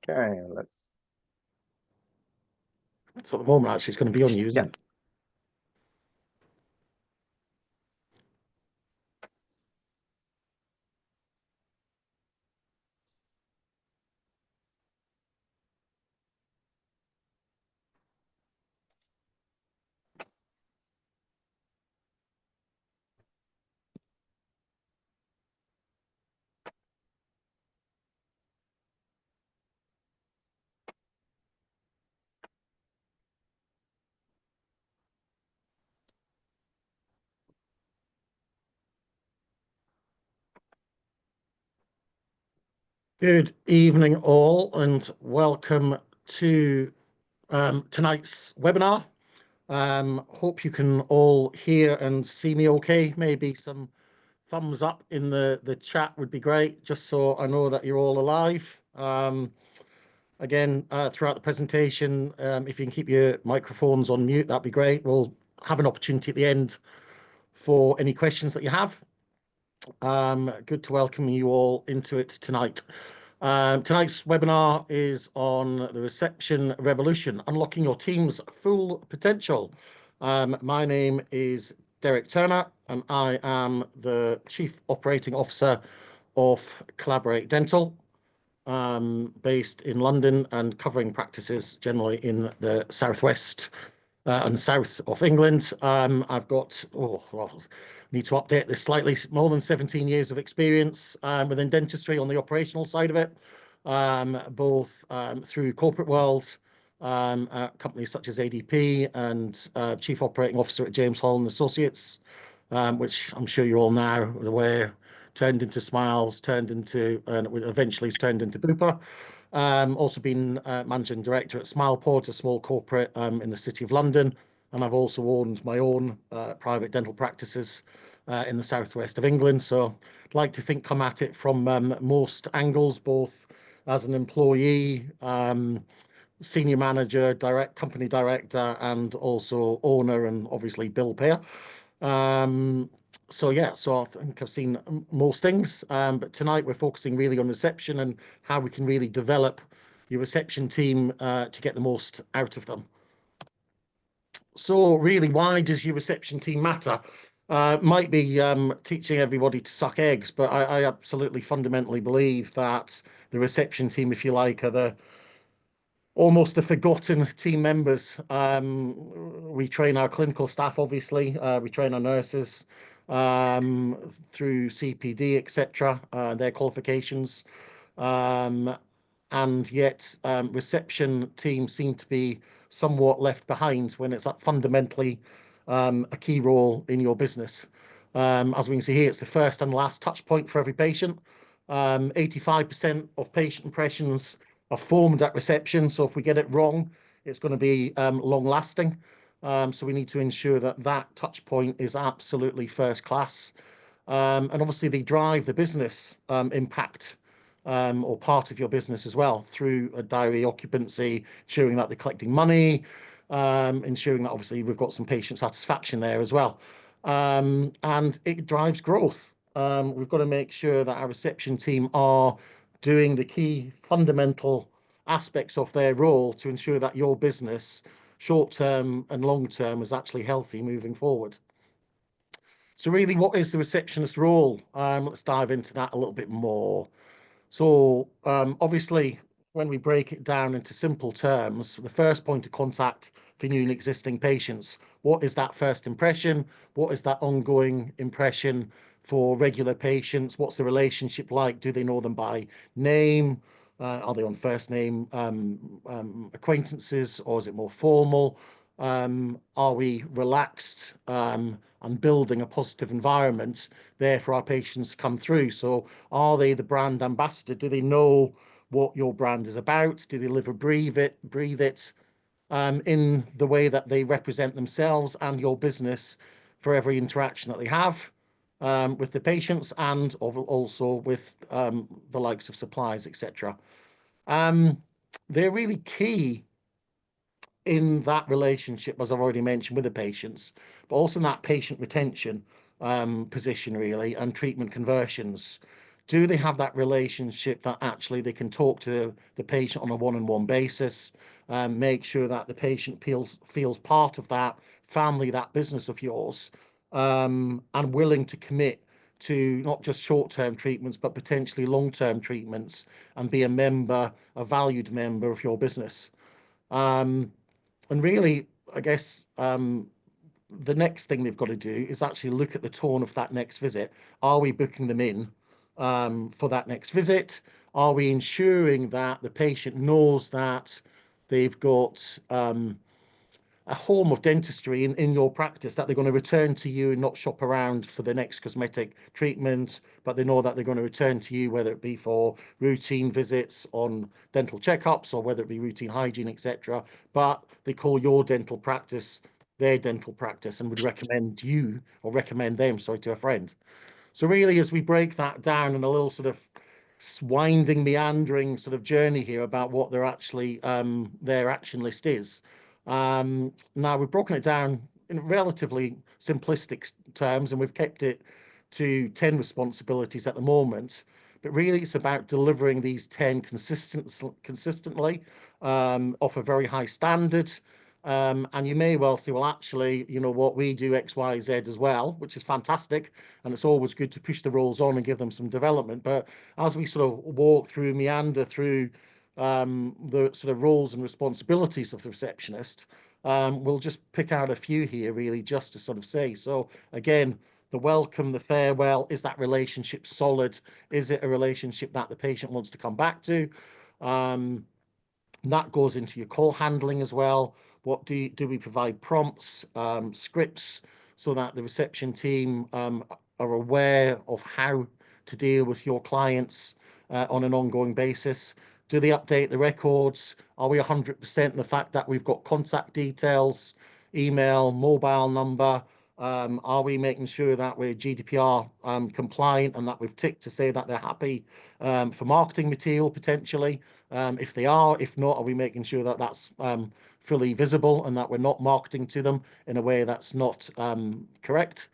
Okay, let's. So at the moment, actually, it's going to be on you, isn't it? Good evening, all, and welcome to tonight's webinar. Hope you can all hear and see me okay. Maybe some thumbs up in the chat would be great, just so I know that you're all alive. Again, throughout the presentation, if you can keep your microphones on mute, that'd be great. We'll have an opportunity at the end for any questions that you have. Good to welcome you all into it tonight. Tonight's webinar is on the reception revolution, unlocking your team's full potential. My name is Derek Turner, and I am the Chief Operating Officer of Collaborate Dental, based in London and covering practices generally in the southwest and south of England. I've got, need to update this slightly, more than 17 years of experience within dentistry on the operational side of it, both through corporate world, at companies such as ADP, and Chief Operating Officer at James Hall and Associates, which I'm sure you're all now aware, turned into Smiles, turned into, and eventually has turned into Bupa. Also been managing director at SmilePort, a small corporate in the City of London, and I've also owned my own private dental practices in the southwest of England. So I'd like to think come at it from most angles, both as an employee, senior manager, company director, and also owner, and obviously bill payer. So yeah, so I think I've seen most things, but tonight we're focusing really on reception and how we can really develop your reception team to get the most out of them. So really, why does your reception team matter? Might be teaching everybody to suck eggs, but I absolutely fundamentally believe that the reception team, if you like, are almost the forgotten team members. We train our clinical staff, obviously. We train our nurses through CPD, etc., their qualifications. And yet, reception teams seem to be somewhat left behind when it's fundamentally a key role in your business. As we can see here, it's the first and last touch point for every patient. 85% of patient impressions are formed at reception. So if we get it wrong, it's going to be long lasting. So we need to ensure that that touch point is absolutely first class. And obviously they drive the business impact, or part of your business as well, through a diary occupancy, ensuring that they're collecting money, ensuring that obviously we've got some patient satisfaction there as well. And it drives growth. We've got to make sure that our reception team are doing the key fundamental aspects of their role to ensure that your business, short term and long term, is actually healthy moving forward. So really, what is the receptionist role? Let's dive into that a little bit more. So obviously, when we break it down into simple terms, the first point of contact for new and existing patients, what is that first impression? What is that ongoing impression for regular patients? What's the relationship like? Do they know them by name? Are they on first name acquaintances, or is it more formal? Are we relaxed and building a positive environment there for our patients to come through? So are they the brand ambassador? Do they know what your brand is about? Do they live or breathe it in the way that they represent themselves and your business for every interaction that they have with the patients, and also with the likes of suppliers, etc. They're really key in that relationship, as I've already mentioned, with the patients, but also in that patient retention position, really, and treatment conversions. Do they have that relationship that actually they can talk to the patient on a one-on-one basis, make sure that the patient feels part of that family, that business of yours, and willing to commit to not just short-term treatments, but potentially long-term treatments, and be a member, a valued member of your business. And really, I guess the next thing they've got to do is actually look at the tone of that next visit. Are we booking them in for that next visit? Are we ensuring that the patient knows that they've got a home of dentistry in your practice, that they're going to return to you and not shop around for the next cosmetic treatment, but they know that they're going to return to you, whether it be for routine visits on dental checkups or whether it be routine hygiene, etc. But they call your dental practice their dental practice and would recommend you, or recommend them, sorry, to a friend. So really, as we break that down in a little sort of winding, meandering sort of journey here about what they're actually their action list is. Now we've broken it down in relatively simplistic terms, and we've kept it to 10 responsibilities at the moment. But really, it's about delivering these 10 consistently, off a very high standard. And you may well say, well, actually, you know what, we do X, Y, Z as well, which is fantastic. And it's always good to push the roles on and give them some development. But as we sort of walk through, meander through the sort of roles and responsibilities of the receptionist, we'll just pick out a few here, really, just to sort of say. So again, the welcome, the farewell, is that relationship solid? Is it a relationship that the patient wants to come back to? That goes into your call handling as well. What do we provide prompts, scripts, so that the reception team are aware of how to deal with your clients on an ongoing basis? Do they update the records? Are we 100% in the fact that we've got contact details, email, mobile number? Are we making sure that we're GDPR compliant and that we've ticked to say that they're happy for marketing material potentially? If they are, if not, are we making sure that that's fully visible and that we're not marketing to them in a way that's not correct?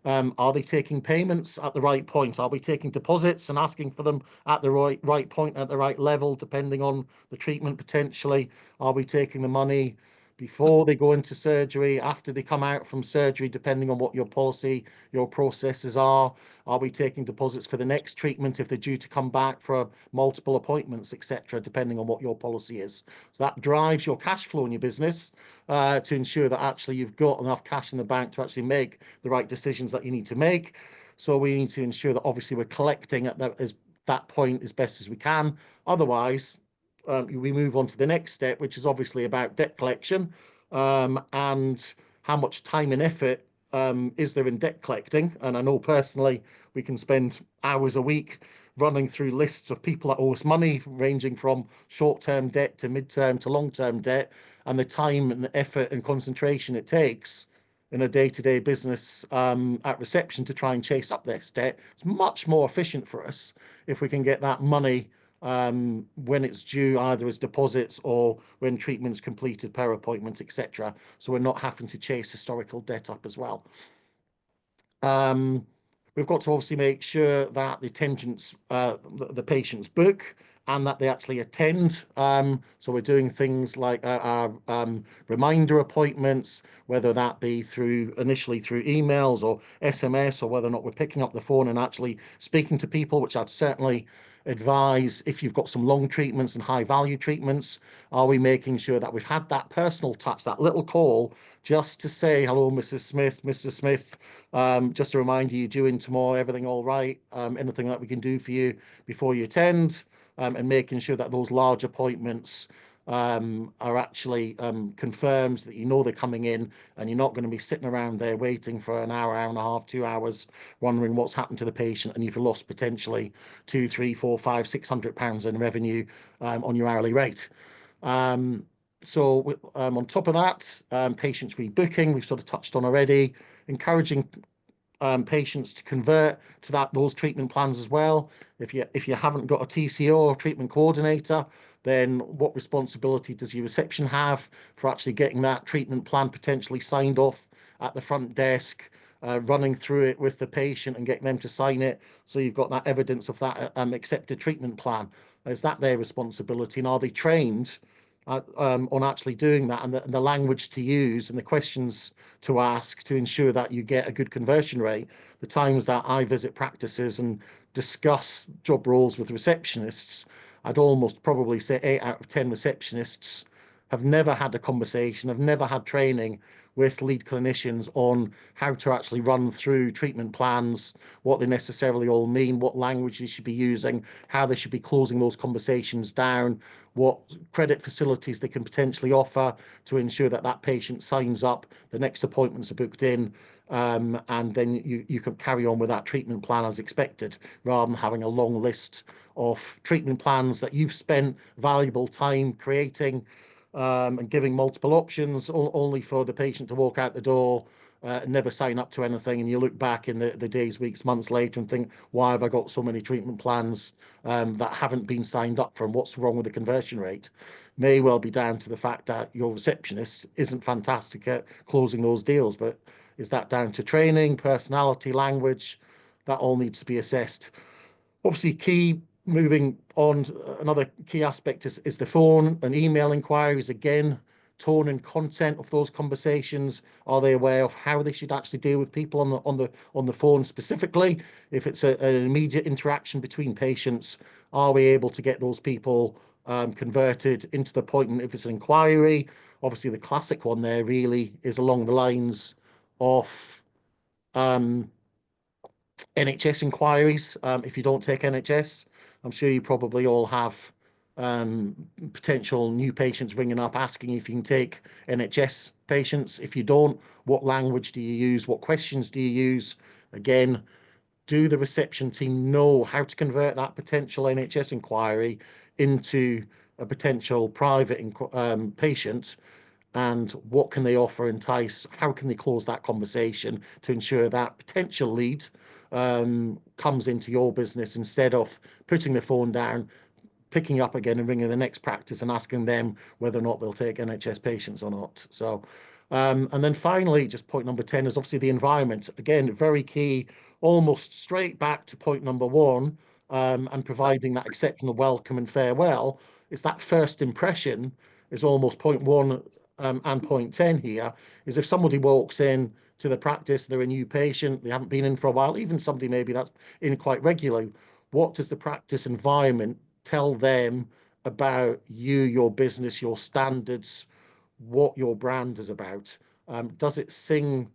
Are they taking payments at the right point? Are we taking deposits and asking for them at the right point, at the right level, depending on the treatment potentially? Are we taking the money before they go into surgery, after they come out from surgery, depending on what your policy, your processes are? Are we taking deposits for the next treatment if they're due to come back for multiple appointments, etc., depending on what your policy is? So that drives your cash flow in your business to ensure that actually you've got enough cash in the bank to actually make the right decisions that you need to make. So we need to ensure that obviously we're collecting at that point as best as we can. Otherwise, we move on to the next step, which is obviously about debt collection, and how much time and effort is there in debt collecting. And I know personally we can spend hours a week running through lists of people that owe us money, ranging from short-term debt to mid-term to long-term debt, and the time and effort and concentration it takes in a day-to-day business at reception to try and chase up this debt. It's much more efficient for us if we can get that money when it's due, either as deposits or when treatment's completed per appointment, etc. So we're not having to chase historical debt up as well. We've got to obviously make sure that the attendants, the patients book, and that they actually attend. So we're doing things like our reminder appointments, whether that be initially through emails or SMS, or whether or not we're picking up the phone and actually speaking to people, which I'd certainly advise if you've got some long treatments and high value treatments. Are we making sure that we've had that personal touch, that little call, just to say, hello, Mrs. Smith, Mr. Smith, just to remind you, you're due in tomorrow, everything all right? Anything that we can do for you before you attend? And making sure that those large appointments are actually confirmed, that you know they're coming in, and you're not going to be sitting around there waiting for an hour, hour and a half, 2 hours, wondering what's happened to the patient, and you've lost potentially 2, 3, 4, 5, £600 in revenue on your hourly rate. So on top of that, patients rebooking, we've sort of touched on already, encouraging patients to convert to those treatment plans as well. If you haven't got a TCO or treatment coordinator, then what responsibility does your reception have for actually getting that treatment plan potentially signed off at the front desk, running through it with the patient and getting them to sign it, so you've got that evidence of that accepted treatment plan? Is that their responsibility, and are they trained on actually doing that, and the language to use and the questions to ask to ensure that you get a good conversion rate? The times that I visit practices and discuss job roles with receptionists, I'd almost probably say 8 out of 10 receptionists have never had a conversation, have never had training with lead clinicians on how to actually run through treatment plans, what they necessarily all mean, what language they should be using, how they should be closing those conversations down, what credit facilities they can potentially offer to ensure that that patient signs up, the next appointments are booked in, and then you can carry on with that treatment plan as expected, rather than having a long list of treatment plans that you've spent valuable time creating, and giving multiple options, only for the patient to walk out the door, never sign up to anything, and you look back in the days, weeks, months later and think, why have I got so many treatment plans that haven't been signed up for, and what's wrong with the conversion rate? May well be down to the fact that your receptionist isn't fantastic at closing those deals, but is that down to training, personality, language? That all needs to be assessed. Obviously, key moving on, another key aspect is the phone and email inquiries. Again, tone and content of those conversations. Are they aware of how they should actually deal with people on the phone specifically? If it's an immediate interaction between patients, are we able to get those people converted into the appointment? If it's an inquiry, obviously the classic one there really is along the lines of um, NHS inquiries. If you don't take NHS, I'm sure you probably all have um, potential new patients ringing up asking if you can take NHS patients. If you don't, what language do you use? What questions do you use? Again, do the reception team know how to convert that potential NHS inquiry into a potential private patient? And what can they offer, entice? How can they close that conversation to ensure that potential lead comes into your business, instead of putting the phone down, picking up again and ringing the next practice and asking them whether or not they'll take NHS patients or not? So, and then finally, just point number 10 is obviously the environment. Again, very key, almost straight back to point number 1, and providing that exceptional welcome and farewell. It's that first impression is almost point 1 and point 10 here, is if somebody walks in to the practice, they're a new patient, they haven't been in for a while, even somebody maybe that's in quite regularly, what does the practice environment tell them about you, your business, your standards, what your brand is about? Does it sing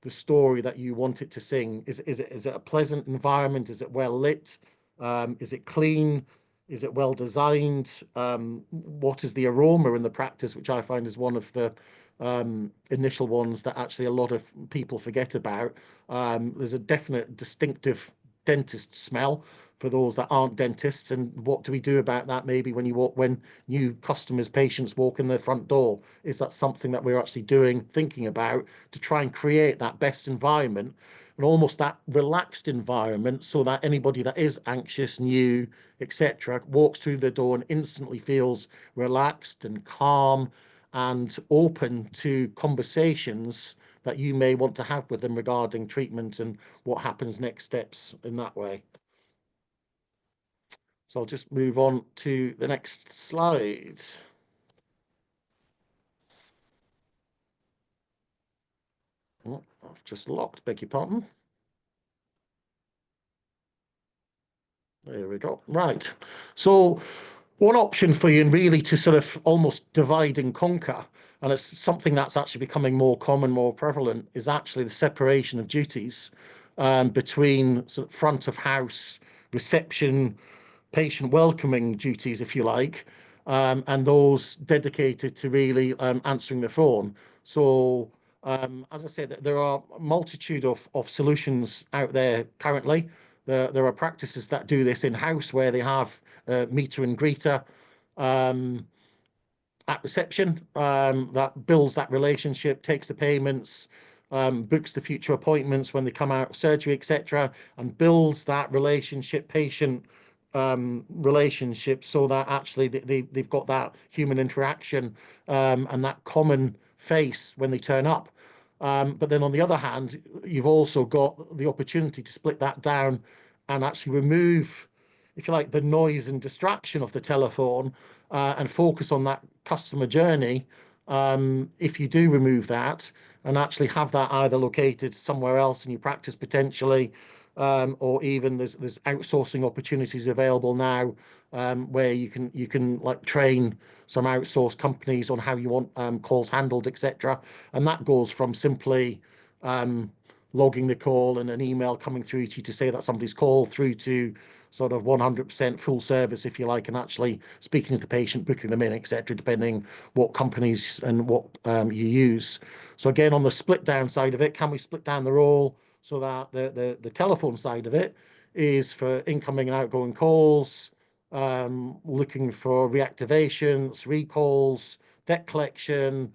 the story that you want it to sing? Is it a pleasant environment? Is it well lit? Is it clean? Is it well designed? What is the aroma in the practice, which I find is one of the initial ones that actually a lot of people forget about. There's a definite distinctive dentist smell for those that aren't dentists, and what do we do about that? Maybe when new customers, patients walk in the front door, is that something that we're actually doing, thinking about, to try and create that best environment and almost that relaxed environment, so that anybody that is anxious, new, etc., walks through the door and instantly feels relaxed and calm and open to conversations that you may want to have with them regarding treatment and what happens next steps in that way. So I'll just move on to the next slide. Oh, I've just locked, beg your pardon. There we go. Right. So one option for you, and really to sort of almost divide and conquer, and it's something that's actually becoming more common, more prevalent, is actually the separation of duties between sort of front of house, reception, patient welcoming duties, if you like, and those dedicated to really answering the phone. So, as I said, there are a multitude of solutions out there currently. There are practices that do this in-house, where they have meter and greeter at reception, that builds that relationship, takes the payments, books the future appointments when they come out of surgery, etc., and builds that relationship, patient relationship, so that actually they've got that human interaction and that common face when they turn up. But then on the other hand, you've also got the opportunity to split that down and actually remove, if you like, the noise and distraction of the telephone, and focus on that customer journey. If you do remove that and actually have that either located somewhere else in your practice potentially, or even there's outsourcing opportunities available now, where you can like train some outsourced companies on how you want calls handled, etc. And that goes from simply um, logging the call and an email coming through to you to say that somebody's called, through to sort of 100% full service, if you like, and actually speaking to the patient, booking them in, etc., depending what companies and what you use. So again, on the split down side of it, can we split down the role so that the telephone side of it is for incoming and outgoing calls, looking for reactivations, recalls, debt collection,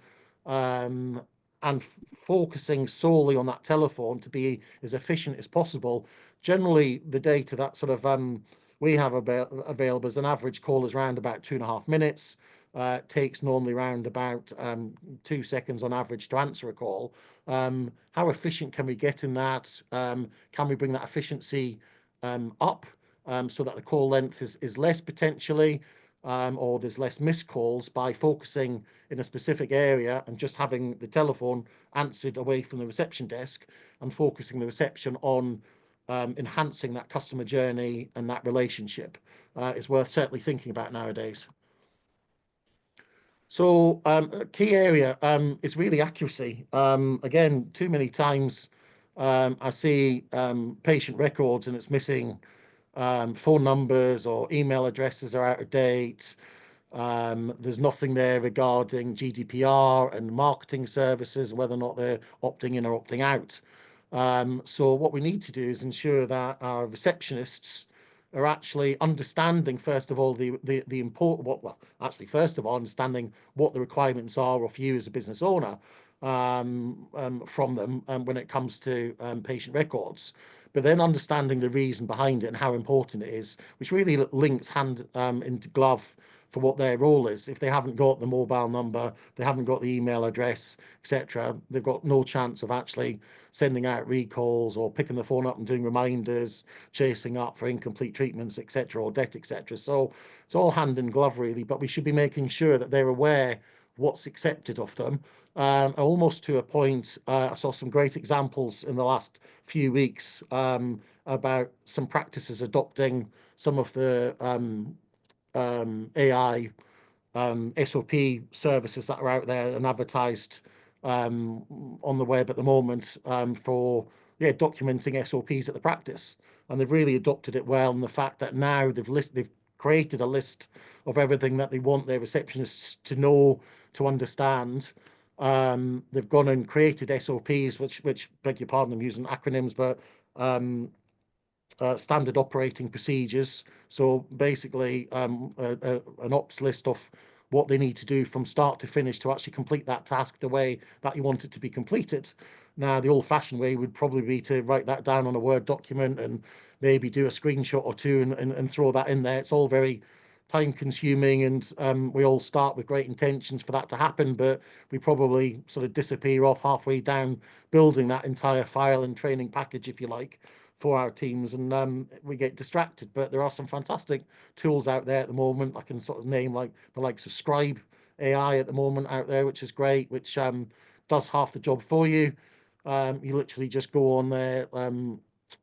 um, and focusing solely on that telephone to be as efficient as possible. Generally, the data that sort of we have available as an average call is around about 2.5 minutes. Takes normally around about 2 seconds on average to answer a call. How efficient can we get in that? Can we bring that efficiency up, so that the call length is less potentially, or there's less missed calls by focusing in a specific area and just having the telephone answered away from the reception desk and focusing the reception on enhancing that customer journey and that relationship, is worth certainly thinking about nowadays. So a key area is really accuracy. Again, too many times I see patient records and it's missing phone numbers, or email addresses are out of date. There's nothing there regarding GDPR and marketing services, whether or not they're opting in or opting out. So what we need to do is ensure that our receptionists are actually understanding, first of all, the important, well, actually, first of all, understanding what the requirements are of you as a business owner, from them, when it comes to patient records, but then understanding the reason behind it and how important it is, which really links hand into glove for what their role is. If they haven't got the mobile number, they haven't got the email address, etc., they've got no chance of actually sending out recalls or picking the phone up and doing reminders, chasing up for incomplete treatments, etc., or debt, etc. So it's all hand in glove, really, but we should be making sure that they're aware of what's accepted of them. Almost to a point, I saw some great examples in the last few weeks about some practices adopting some of the AI SOP services that are out there and advertised on the web at the moment, for documenting SOPs at the practice, and they've really adopted it well. And the fact that now they've created a list of everything that they want their receptionists to know, to understand. They've gone and created SOPs, which beg your pardon, I'm using acronyms, but um, standard operating procedures. So basically, an ops list of what they need to do from start to finish to actually complete that task the way that you want it to be completed. Now, the old-fashioned way would probably be to write that down on a Word document and maybe do a screenshot or two and throw that in there. It's all very time consuming, and we all start with great intentions for that to happen, but we probably sort of disappear off halfway down building that entire file and training package, if you like, for our teams, and we get distracted. But there are some fantastic tools out there at the moment. I can sort of name like the likes of Scribe AI at the moment out there, which is great, which does half the job for you. You literally just go on there,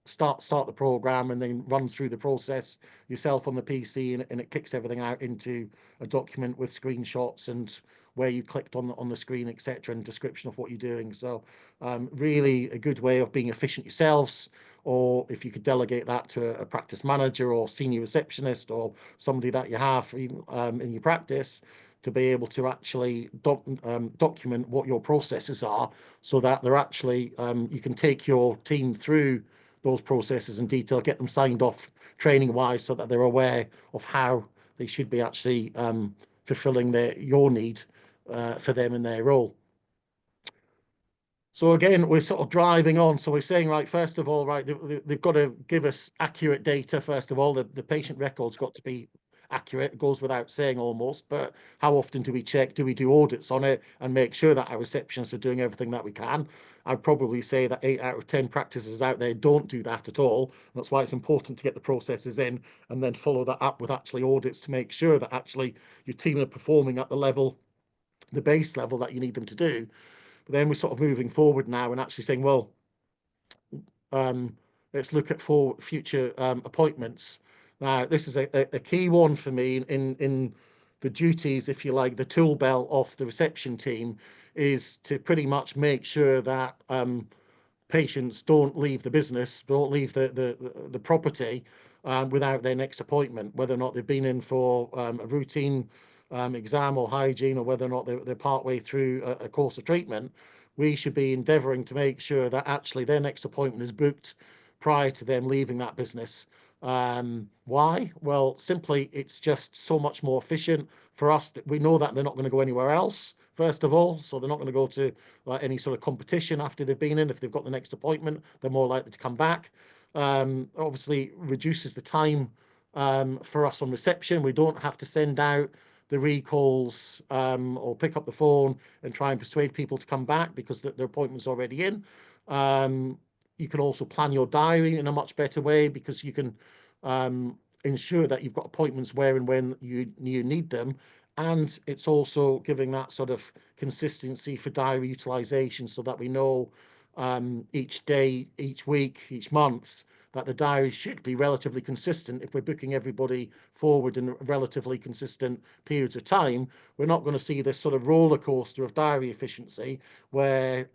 start the program, and then run through the process yourself on the PC, and it kicks everything out into a document with screenshots and where you clicked on the screen, etc., and description of what you're doing. So really a good way of being efficient yourselves, or if you could delegate that to a practice manager or senior receptionist or somebody that you have in your practice, to be able to actually document what your processes are, so that they're actually you can take your team through those processes in detail, get them signed off training wise, so that they're aware of how they should be actually fulfilling your need for them in their role. So again, we're sort of driving on. So we're saying, right, first of all, right, they've got to give us accurate data. First of all, the patient record's got to be accurate. It goes without saying almost, but how often do we check? Do we do audits on it and make sure that our receptionists are doing everything that we can? I'd probably say that 8 out of 10 practices out there don't do that at all. That's why it's important to get the processes in and then follow that up with actually audits to make sure that actually your team are performing at the level, the base level that you need them to do. But then we're sort of moving forward now and actually saying, well, let's look at for future appointments. Now, this is a key one for me in the duties, if you like, the tool belt of the reception team is to pretty much make sure that patients don't leave the business, don't leave the property without their next appointment, whether or not they've been in for a routine exam or hygiene, or whether or not they're partway through a course of treatment. We should be endeavouring to make sure that actually their next appointment is booked prior to them leaving that business. Why? Well, simply it's just so much more efficient for us that we know that they're not going to go anywhere else, first of all, so they're not going to go to any sort of competition after they've been in. If they've got the next appointment, they're more likely to come back. Obviously reduces the time for us on reception. We don't have to send out the recalls or pick up the phone and try and persuade people to come back because their appointment's already in. You can also plan your diary in a much better way because you can ensure that you've got appointments where and when you need them. And it's also giving that sort of consistency for diary utilization so that we know each day, each week, each month that the diary should be relatively consistent. If we're booking everybody forward in relatively consistent periods of time, we're not going to see this sort of roller coaster of diary efficiency where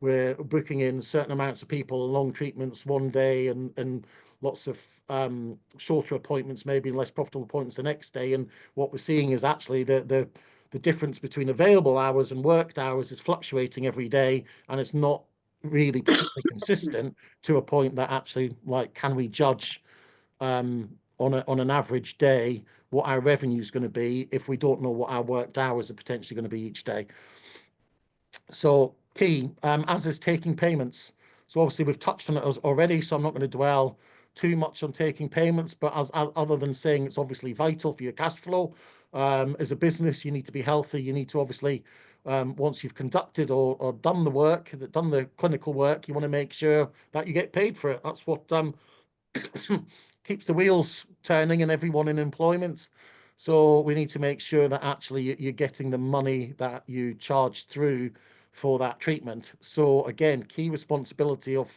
we're booking in certain amounts of people, long treatments one day and lots of shorter appointments, maybe less profitable appointments the next day. And what we're seeing is actually the difference between available hours and worked hours is fluctuating every day, and it's not really particularly consistent to a point that actually, like, can we judge on an average day what our revenue is going to be if we don't know what our worked hours are potentially going to be each day? So key, as is taking payments. So obviously we've touched on it already, so I'm not going to dwell too much on taking payments, but other than saying it's obviously vital for your cash flow. As a business, you need to be healthy. You need to obviously, once you've conducted or done the work, done the clinical work, you want to make sure that you get paid for it. That's what keeps the wheels turning and everyone in employment. So we need to make sure that actually you're getting the money that you charge through for that treatment. So again, key responsibility of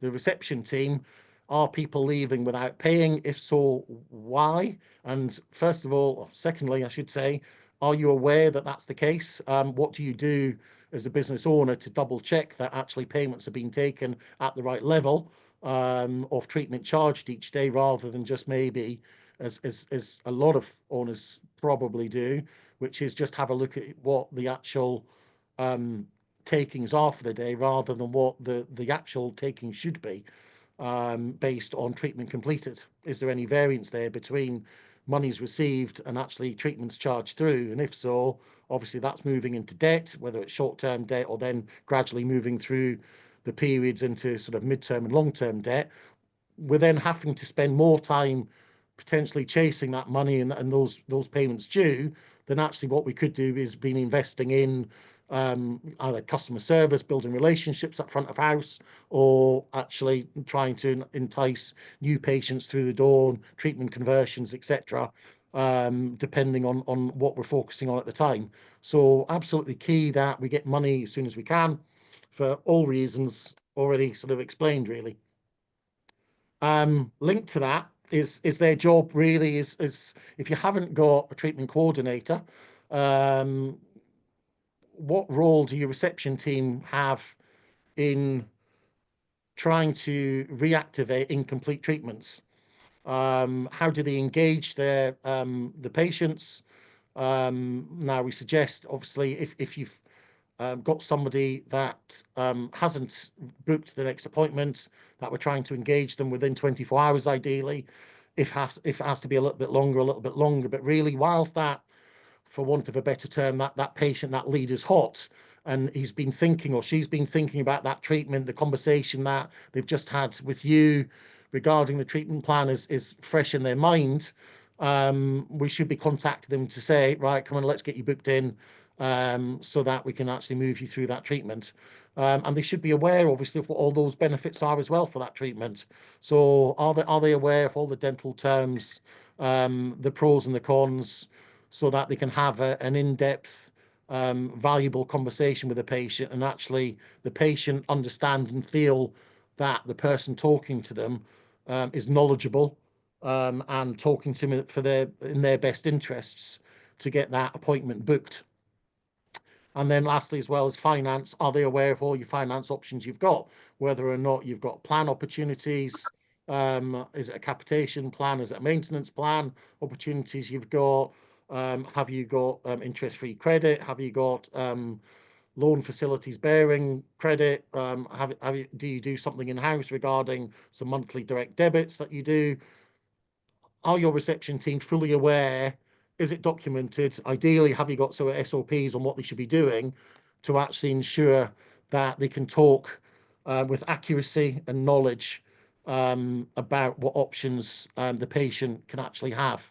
the reception team. Are people leaving without paying? If so, why? And first of all, or secondly, I should say, are you aware that that's the case? What do you do as a business owner to double check that actually payments are being taken at the right level of treatment charged each day, rather than just maybe, as a lot of owners probably do, which is just have a look at what the actual takings are for the day rather than what the actual takings should be based on treatment completed. Is there any variance there between monies received and actually treatments charged through? And if so, obviously that's moving into debt, whether it's short-term debt or then gradually moving through the periods into sort of mid-term and long-term debt. We're then having to spend more time potentially chasing that money and those payments due than actually what we could do is been investing in either customer service, building relationships at front of house, or actually trying to entice new patients through the door, treatment conversions, etc., depending on what we're focusing on at the time. So absolutely key that we get money as soon as we can for all reasons already sort of explained, really. Linked to that is their job really is if you haven't got a treatment coordinator, what role do your reception team have in trying to reactivate incomplete treatments? How do they engage the patients? Now we suggest, obviously, if you've got somebody that hasn't booked the next appointment, that we're trying to engage them within 24 hours ideally. If it has to be a little bit longer, but really, whilst that, for want of a better term, that patient, that lead is hot, and he's been thinking or she's been thinking about that treatment, the conversation that they've just had with you regarding the treatment plan is fresh in their mind. we should be contacting them to say, right, come on, let's get you booked in, so that we can actually move you through that treatment. And they should be aware, obviously, of what all those benefits are as well for that treatment. So are they aware of all the dental terms, the pros and the cons, so that they can have an in-depth, valuable conversation with the patient, and actually the patient understand and feel that the person talking to them is knowledgeable, and talking to them in their best interests to get that appointment booked. And then lastly, as well as finance, are they aware of all your finance options you've got, whether or not you've got plan opportunities? Is it a capitation plan? Is it a maintenance plan opportunities you've got? Have you got interest-free credit? Have you got loan facilities bearing credit? Do you do something in-house regarding some monthly direct debits that you do? Are your reception team fully aware? Is it documented? Ideally, have you got sort of SOPs on what they should be doing to actually ensure that they can talk with accuracy and knowledge about what options the patient can actually have?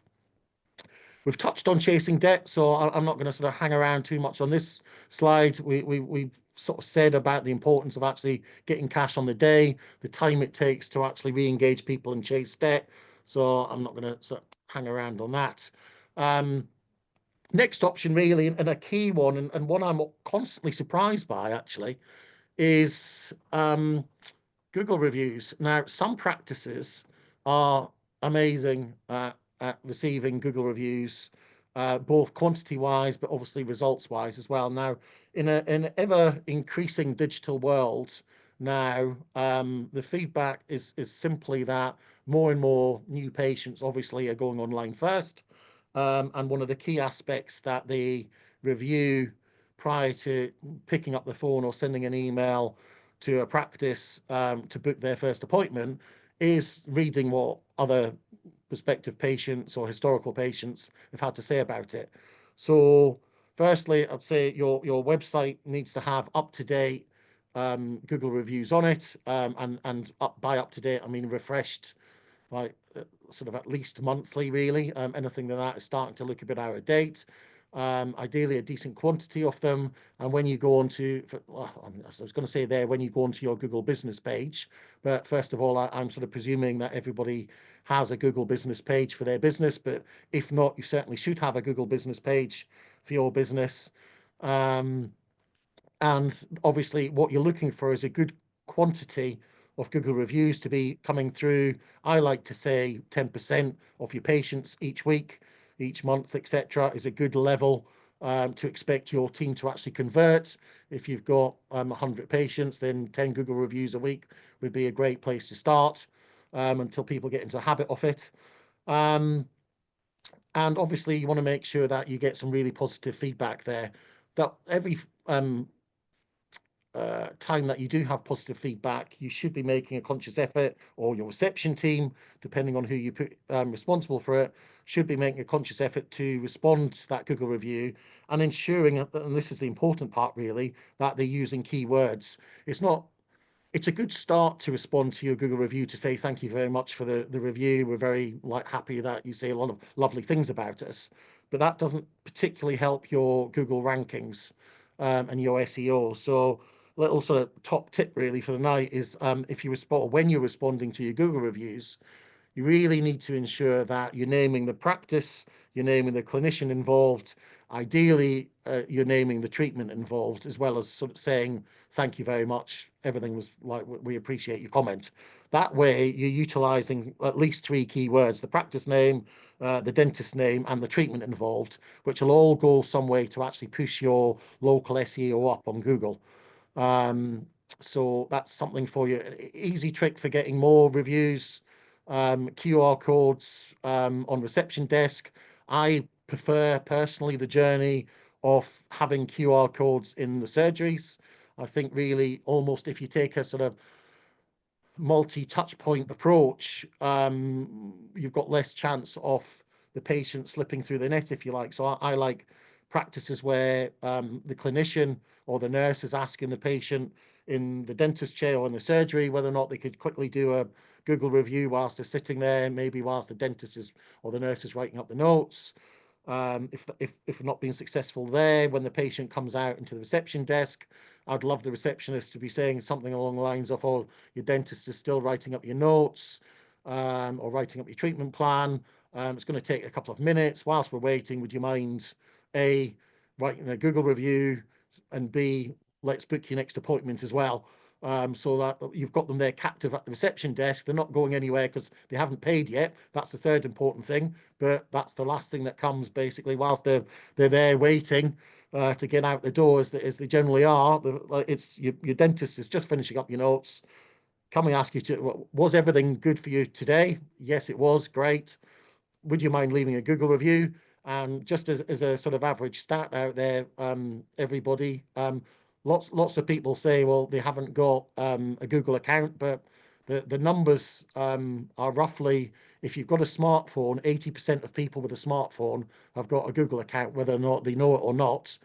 We've touched on chasing debt, so I'm not going to sort of hang around too much on this slide. We've sort of said about the importance of actually getting cash on the day, the time it takes to actually re-engage people and chase debt. So I'm not going to sort of hang around on that. Next option, really, and a key one, and one I'm constantly surprised by, actually, is Google reviews. Now, some practices are amazing at receiving Google reviews, both quantity-wise, but obviously results-wise as well. Now, in an ever-increasing digital world now, the feedback is simply that more and more new patients obviously are going online first. And one of the key aspects that they review prior to picking up the phone or sending an email to a practice to book their first appointment is reading what other prospective patients or historical patients have had to say about it. So firstly, I'd say your website needs to have up-to-date Google reviews on it, and by up-to-date, I mean refreshed, like sort of at least monthly, really. Anything that is starting to look a bit out of date. Ideally, a decent quantity of them. And when you go on to, well, I was going to say there, when you go onto your Google business page, but first of all, I'm sort of presuming that everybody has a Google business page for their business. But if not, you certainly should have a Google business page for your business. And obviously, what you're looking for is a good quantity of Google reviews to be coming through. I like to say 10% of your patients each week, each month, etc., is a good level to expect your team to actually convert. If you've got 100 patients, then 10 Google reviews a week would be a great place to start until people get into a habit of it. And obviously, you want to make sure that you get some really positive feedback there. That every time that you do have positive feedback, you should be making a conscious effort, or your reception team, depending on who you put responsible for it, should be making a conscious effort to respond to that Google review and ensuring, and this is the important part really, that they're using keywords. It's a good start to respond to your Google review to say thank you very much for the review. We're very happy that you say a lot of lovely things about us, but that doesn't particularly help your Google rankings and your SEO. So little sort of top tip really for the night is if you respond when you're responding to your Google reviews, you really need to ensure that you're naming the practice, you're naming the clinician involved. Ideally, you're naming the treatment involved, as well as sort of saying, thank you very much. Everything was we appreciate your comment. That way, you're utilizing at least 3 keywords: the practice name, the dentist name, and the treatment involved, which will all go some way to actually push your local SEO up on Google. So that's something for you. Easy trick for getting more reviews. QR codes on reception desk. I prefer personally the journey of having QR codes in the surgeries. I think really almost if you take a sort of multi-touch point approach, you've got less chance of the patient slipping through the net, if you like. So I like practices where the clinician or the nurse is asking the patient, in the dentist chair or in the surgery, whether or not they could quickly do a Google review whilst they're sitting there, maybe whilst the dentist is or the nurse is writing up the notes. If not being successful there, when the patient comes out into the reception desk, I'd love the receptionist to be saying something along the lines of, "Oh, your dentist is still writing up your notes, or writing up your treatment plan. It's going to take a couple of minutes. Whilst we're waiting, would you mind A, writing a Google review, and B, let's book your next appointment as well." So that you've got them there captive at the reception desk. They're not going anywhere because they haven't paid yet. That's the third important thing. But that's the last thing that comes basically whilst they're there waiting to get out the door, as they generally are. It's your dentist is just finishing up your notes. Can we ask you to, was everything good for you today? Yes, it was. Great. Would you mind leaving a Google review? And just as a sort of average stat out there, everybody, lots of people say, well, they haven't got a Google account, but the numbers are roughly, if you've got a smartphone, 80% of people with a smartphone have got a Google account, whether or not they know it or not.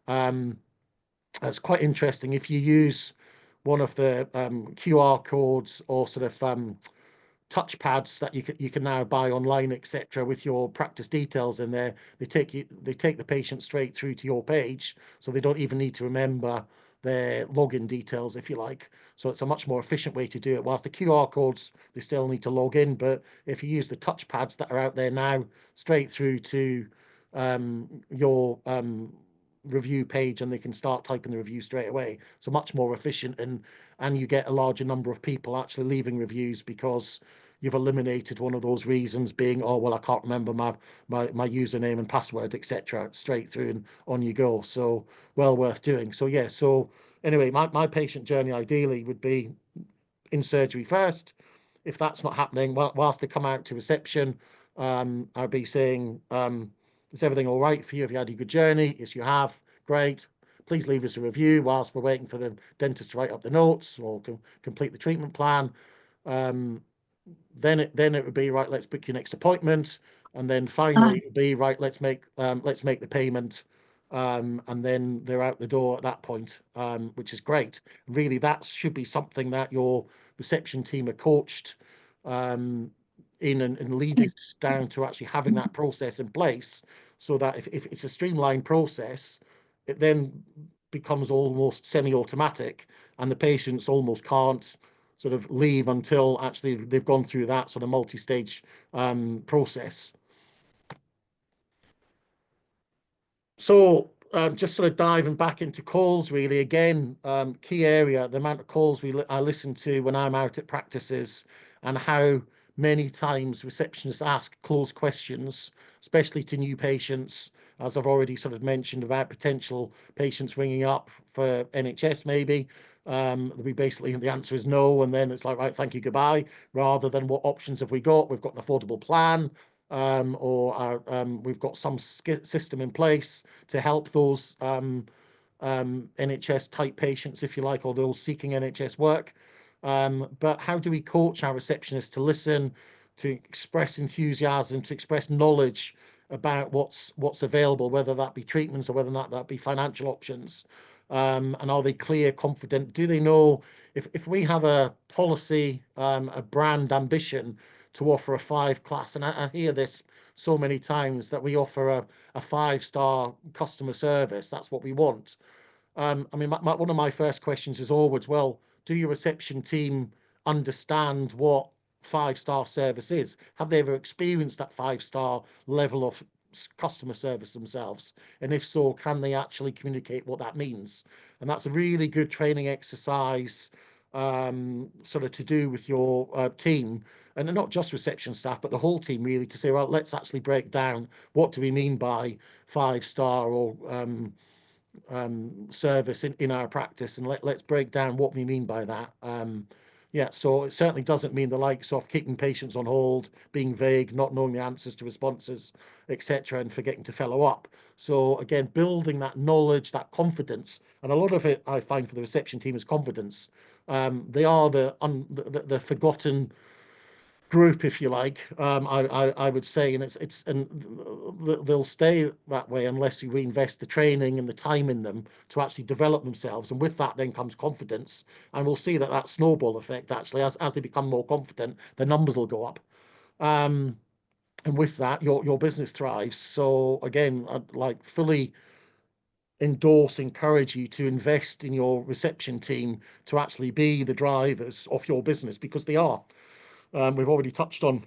That's quite interesting. If you use one of the QR codes or sort of touch pads that you can now buy online, etc., with your practice details in there, they take the patient straight through to your page, so they don't even need to remember their login details, if you like. So it's a much more efficient way to do it. Whilst the QR codes, they still need to log in, but if you use the touch pads that are out there now, straight through to your review page, and they can start typing the review straight away. So much more efficient, and you get a larger number of people actually leaving reviews because you've eliminated one of those reasons being, oh, well, I can't remember my username and password, etc. Straight through and on you go. So well worth doing. So yeah, so anyway, my patient journey ideally would be in surgery first. If that's not happening, whilst they come out to reception, I'd be saying, is everything all right for you? Have you had a good journey? Yes, you have. Great. Please leave us a review whilst we're waiting for the dentist to write up the notes or complete the treatment plan. Then it would be, right, let's book your next appointment, and then finally it would be, right, let's make the payment, and then they're out the door at that point, which is great. Really, that should be something that your reception team are coached in and leading down to actually having that process in place, so that if it's a streamlined process, it then becomes almost semi-automatic, and the patients almost can't sort of leave until actually they've gone through that sort of multi-stage process. So just sort of diving back into calls, really, again, key area, the amount of calls I listen to when I'm out at practices, and how many times receptionists ask closed questions, especially to new patients, as I've already sort of mentioned about potential patients ringing up for NHS maybe. We basically, the answer is no, and then it's like, right, thank you, goodbye, rather than what options have we got? We've got an affordable plan, we've got some system in place to help those NHS type patients, if you like, or those seeking NHS work. But how do we coach our receptionists to listen, to express enthusiasm, to express knowledge about what's available, whether that be treatments or whether or not that be financial options? And are they clear, confident? Do they know if we have a policy, a brand ambition to offer a 5 class, and I hear this so many times, that we offer a 5-star customer service, that's what we want. I mean, one of my first questions is always, well, do your reception team understand what 5-star service is? Have they ever experienced that 5-star level of customer service themselves? And if so, can they actually communicate what that means? And that's a really good training exercise, sort of to do with your team, and not just reception staff, but the whole team, really, to say, well, let's actually break down what do we mean by 5-star or service in our practice, and let's break down what we mean by that. Yeah, so it certainly doesn't mean the likes of keeping patients on hold, being vague, not knowing the answers to responses, etc., and forgetting to follow up. So again, building that knowledge, that confidence, and a lot of it I find for the reception team is confidence. They are the forgotten group, if you like. I would say, and they'll stay that way unless you reinvest the training and the time in them to actually develop themselves. And with that then comes confidence, and we'll see that snowball effect actually, as they become more confident, the numbers will go up. And with that, your business thrives. So again, I'd like fully endorse, encourage you to invest in your reception team to actually be the drivers of your business, because they are. We've already touched on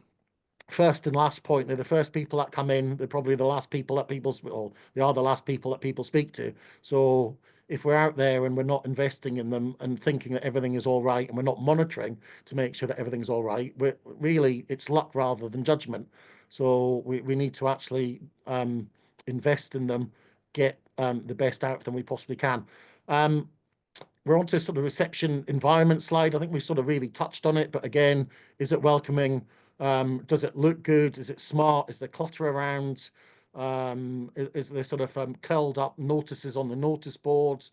first and last point. They're the first people that come in. They're probably the last people that or they are the last people that people speak to. So if we're out there and we're not investing in them and thinking that everything is all right, and we're not monitoring to make sure that everything's all right, it's luck rather than judgment. So we need to actually invest in them, get the best out of them we possibly can. We're on to sort of reception environment slide. I think we sort of really touched on it, but again, is it welcoming? Does it look good? Is it smart? Is there clutter around? Is there sort of curled up notices on the notice board?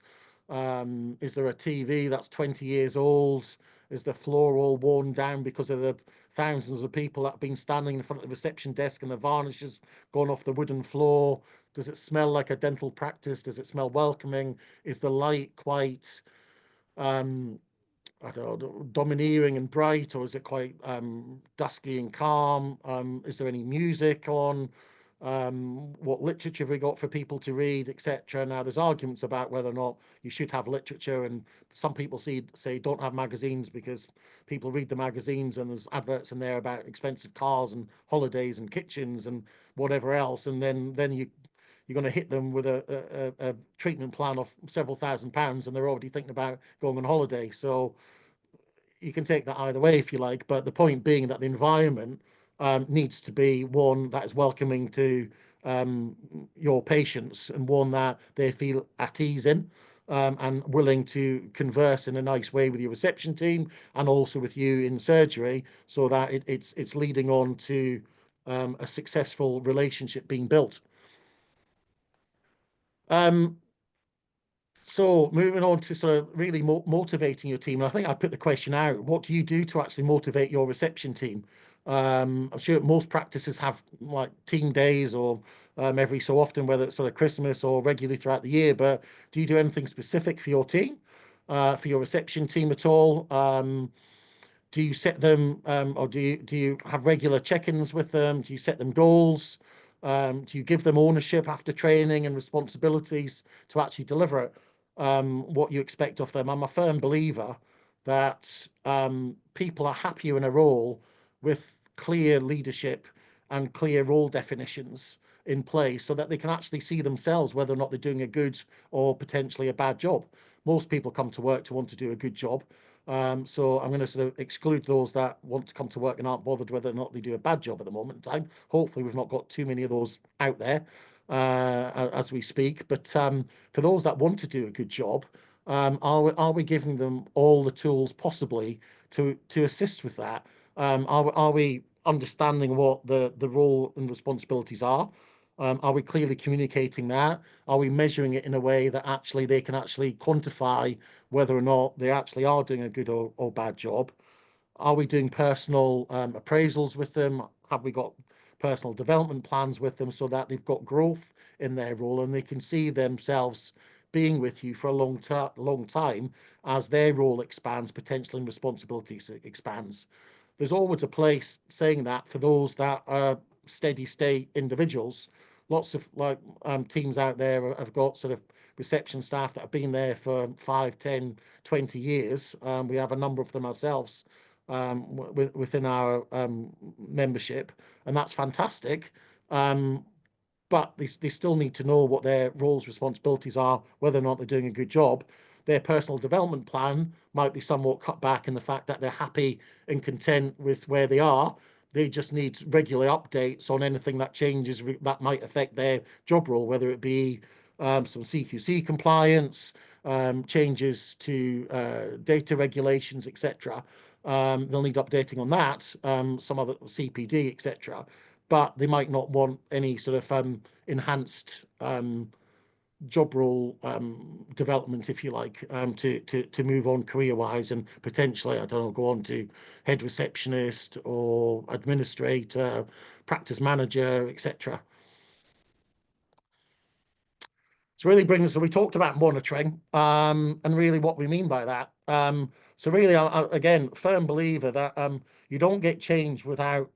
Is there a TV that's 20 years old? Is the floor all worn down because of the thousands of people that have been standing in front of the reception desk and the varnish has gone off the wooden floor? Does it smell like a dental practice? Does it smell welcoming? Is the light quite um, I don't know, domineering and bright, or is it quite dusky and calm? Is there any music on? What literature have we got for people to read, etc.? Now, there's arguments about whether or not you should have literature, and some people say don't have magazines because people read the magazines and there's adverts in there about expensive cars and holidays and kitchens and whatever else, and then you're going to hit them with a treatment plan of several £1,000s, and they're already thinking about going on holiday. So you can take that either way if you like, but the point being that the environment needs to be one that is welcoming to your patients, and one that they feel at ease in, and willing to converse in a nice way with your reception team and also with you in surgery, so that it's leading on to a successful relationship being built. So moving on to sort of really motivating your team, and I think I put the question out: what do you do to actually motivate your reception team? I'm sure most practices have like team days, or every so often, whether it's sort of Christmas or regularly throughout the year. But do you do anything specific for your team, for your reception team at all? Do you set them, or do you have regular check-ins with them? Do you set them goals? Do you give them ownership after training and responsibilities to actually deliver what you expect of them? I'm a firm believer that people are happier in a role with clear leadership and clear role definitions in place, so that they can actually see themselves whether or not they're doing a good or potentially a bad job. Most people come to work to want to do a good job. So I'm going to sort of exclude those that want to come to work and aren't bothered whether or not they do a bad job at the moment in time. Hopefully, we've not got too many of those out there as we speak. But for those that want to do a good job, are we giving them all the tools possibly to assist with that? Are we understanding what the role and responsibilities are? Are we clearly communicating that? Are we measuring it in a way that actually they can actually quantify whether or not they actually are doing a good or bad job? Are we doing personal appraisals with them? Have we got personal development plans with them, so that they've got growth in their role and they can see themselves being with you for a long time as their role expands, potentially, and responsibilities expands? There's always a place, saying that, for those that are steady state individuals. Lots of teams out there have got sort of reception staff that have been there for 5, 10, 20 years. We have a number of them ourselves within our membership, and that's fantastic. But they still need to know what their roles, responsibilities are, whether or not they're doing a good job. Their personal development plan might be somewhat cut back in the fact that they're happy and content with where they are. They just need regular updates on anything that changes that might affect their job role, whether it be some CQC compliance, changes to data regulations, etc. They'll need updating on that, some other CPD, etc. But they might not want any sort of enhanced job role development, if you like, to move on career-wise and potentially, I don't know, go on to head receptionist or administrator, practice manager, etc. So really brings, so we talked about monitoring and really what we mean by that. So really, again, firm believer that you don't get change without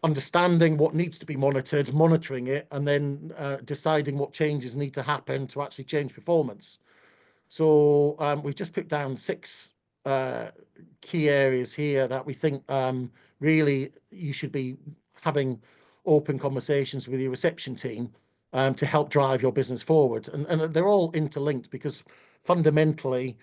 understanding what needs to be monitored, monitoring it, and then deciding what changes need to happen to actually change performance. So we've just put down 6 key areas here that we think really you should be having open conversations with your reception team to help drive your business forward. And they're all interlinked because fundamentally,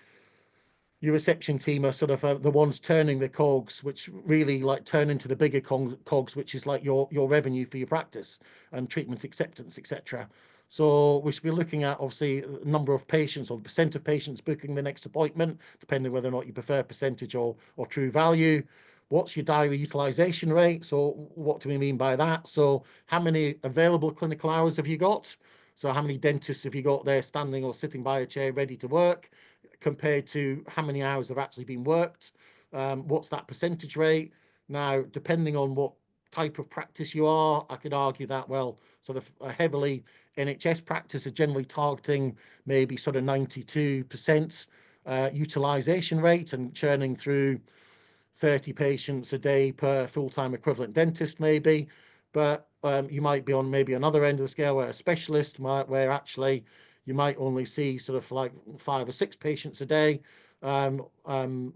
your reception team are sort of the ones turning the cogs, which really like turn into the bigger cogs, which is like your revenue for your practice and treatment acceptance, etc. So we should be looking at obviously the number of patients or the percent of patients booking the next appointment, depending whether or not you prefer percentage or true value. What's your diary utilization rate? So what do we mean by that? So how many available clinical hours have you got? So how many dentists have you got there standing or sitting by a chair ready to work, compared to how many hours have actually been worked? What's that percentage rate? Now, depending on what type of practice you are, I could argue that, well, sort of a heavily NHS practice is generally targeting maybe sort of 92% utilization rate and churning through 30 patients a day per full-time equivalent dentist maybe. But you might be on maybe another end of the scale where a specialist might, where actually you might only see sort of like 5 or 6 patients a day, um, um,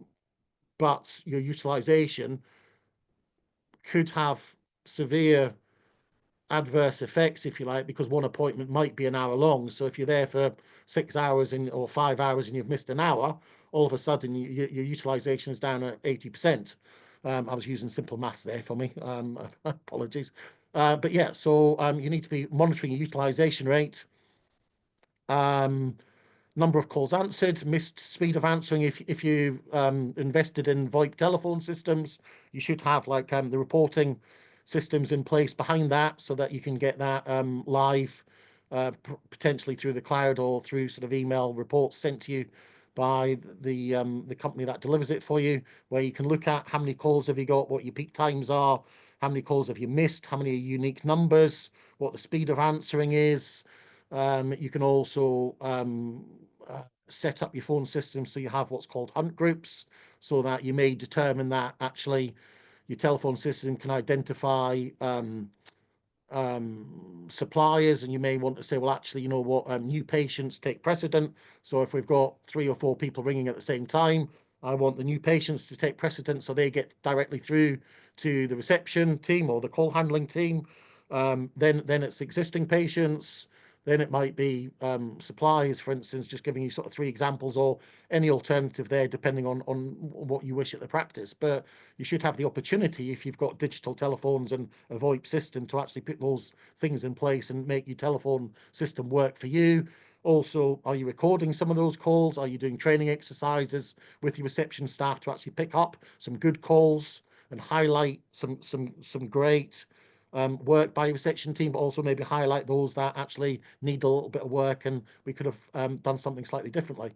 but your utilization could have severe adverse effects, if you like, because one appointment might be an hour long. So if you're there for 6 hours or 5 hours and you've missed an hour, all of a sudden your utilization is down at 80%. I was using simple maths there for me. Apologies. But yeah, so you need to be monitoring your utilization rate. Number of calls answered, missed speed of answering. If you invested in VoIP telephone systems, you should have like the reporting systems in place behind that so that you can get that live, potentially through the cloud or through sort of email reports sent to you by the company that delivers it for you, where you can look at how many calls have you got, what your peak times are, how many calls have you missed, how many unique numbers, what the speed of answering is. You can also set up your phone system so you have what's called hunt groups, so that you may determine that actually your telephone system can identify suppliers, and you may want to say, well, actually, you know what, new patients take precedent. So if we've got 3 or 4 people ringing at the same time, I want the new patients to take precedent so they get directly through to the reception team or the call handling team. Then it's existing patients. Then it might be supplies, for instance, just giving you sort of 3 examples, or any alternative there, depending on what you wish at the practice. But you should have the opportunity, if you've got digital telephones and a VoIP system, to actually put those things in place and make your telephone system work for you. Also, are you recording some of those calls? Are you doing training exercises with your reception staff to actually pick up some good calls and highlight some great work by your reception team, but also maybe highlight those that actually need a little bit of work and we could have done something slightly differently?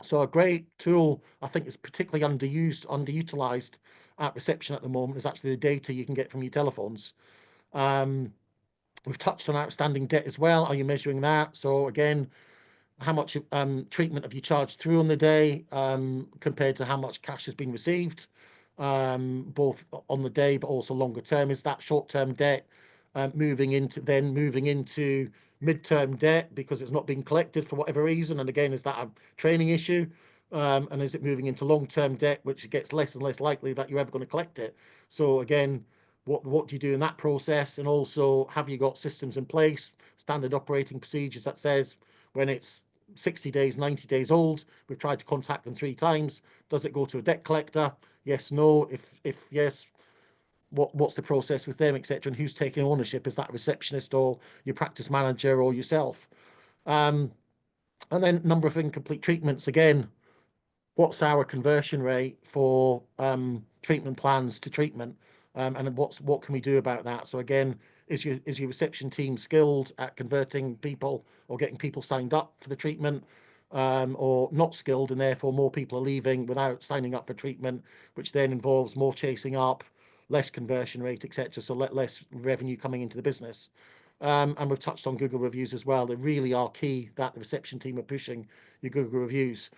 So a great tool, I think, is particularly underutilized at reception at the moment, is actually the data you can get from your telephones. Um, we've touched on outstanding debt as well. Are you measuring that? So again, how much treatment have you charged through on the day compared to how much cash has been received, both on the day but also longer term? Is that short-term debt moving into mid-term debt because it's not being collected for whatever reason? And again, is that a training issue? And is it moving into long-term debt, which gets less and less likely that you're ever going to collect it? So again, what do you do in that process? And also, have you got systems in place, standard operating procedures that says when it's 60 days, 90 days old, we've tried to contact them 3 times, does it go to a debt collector? Yes, no. If yes, what's the process with them, etc., and who's taking ownership? Is that a receptionist or your practice manager or yourself? And then number of incomplete treatments. Again, what's our conversion rate for treatment plans to treatment, and what can we do about that? So again, is your reception team skilled at converting people or getting people signed up for the treatment, or not skilled, and therefore more people are leaving without signing up for treatment, which then involves more chasing up, less conversion rate, etc. So less revenue coming into the business. And we've touched on Google reviews as well. They really are key that the reception team are pushing your Google reviews.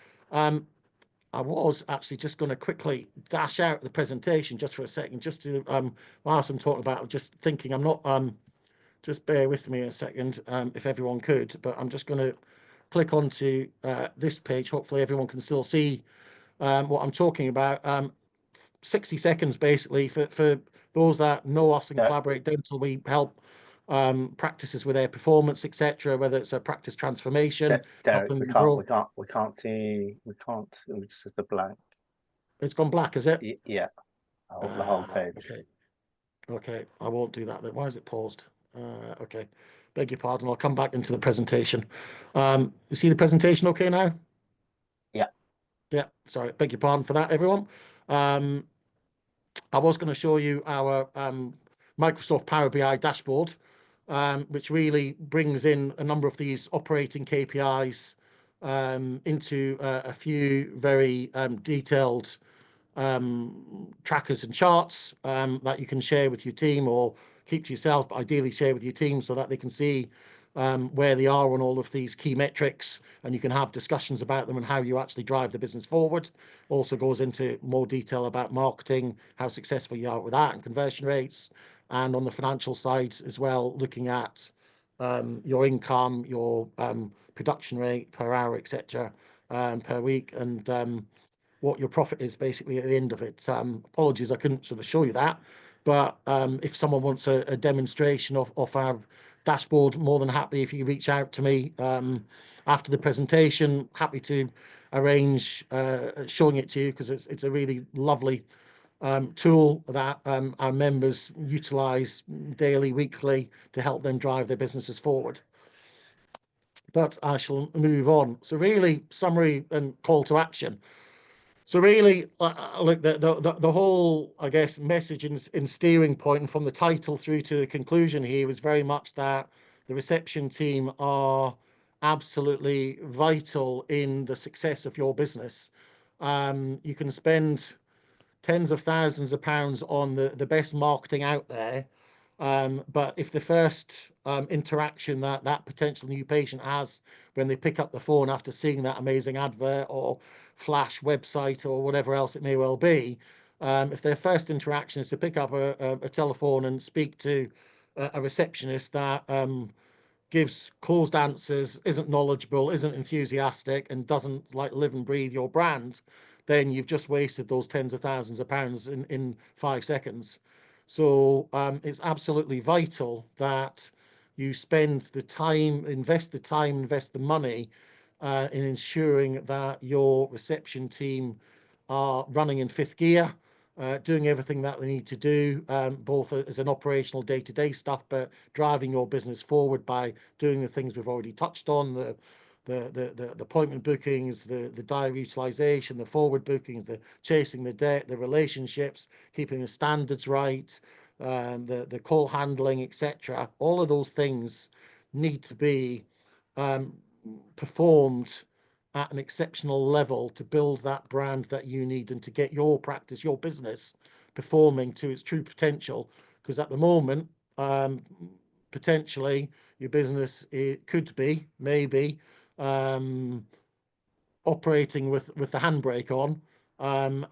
I was actually just going to quickly dash out the presentation just for a second, just to whilst I'm talking about, just thinking, I'm not just bear with me a second, if everyone could, but I'm just going to click onto this page. Hopefully everyone can still see what I'm talking about. 60 seconds basically for those that know us and Collaborate Dental. We help practices with their performance, etc., whether it's a practice transformation, Derek, helping them grow. we can't see, it's just a blank. It's gone black, is it? Yeah, the whole page. Okay, I won't do that then. Why is it paused? Okay, beg your pardon. I'll come back into the presentation. You see the presentation okay now? Yeah, sorry, beg your pardon for that, everyone. I was going to show you our Microsoft Power BI dashboard, which really brings in a number of these operating KPIs into a few very detailed trackers and charts that you can share with your team or keep to yourself, but ideally share with your team so that they can see where they are on all of these key metrics, and you can have discussions about them and how you actually drive the business forward. Also goes into more detail about marketing, how successful you are with that, and conversion rates, and on the financial side as well, looking at your income, your production rate per hour, etc., per week, and what your profit is basically at the end of it. Apologies, I couldn't sort of show you that, but if someone wants a demonstration of our dashboard, more than happy if you reach out to me after the presentation. Happy to arrange showing it to you, because it's a really lovely tool that our members utilize daily, weekly, to help them drive their businesses forward. But I shall move on. So really, summary and call to action. So really, look, the whole, I guess, message in steering point, and from the title through to the conclusion here, is very much that the reception team are absolutely vital in the success of your business. You can spend tens of thousands of pounds on the best marketing out there, but if the first interaction that potential new patient has when they pick up the phone after seeing that amazing advert or flash website or whatever else it may well be, if their first interaction is to pick up a telephone and speak to a receptionist that gives closed answers, isn't knowledgeable, isn't enthusiastic, and doesn't like live and breathe your brand, then you've just wasted those tens of thousands of pounds in 5 seconds. So it's absolutely vital that you spend the time, invest the money in ensuring that your reception team are running in fifth gear, doing everything that they need to do, both as an operational day-to-day stuff, but driving your business forward by doing the things we've already touched on, the appointment bookings, the diary utilization, the forward bookings, the chasing the debt, the relationships, keeping the standards right, the call handling, etc. All of those things need to be performed at an exceptional level to build that brand that you need and to get your practice, your business, performing to its true potential. Because at the moment, potentially your business, it could be maybe operating with the handbrake on,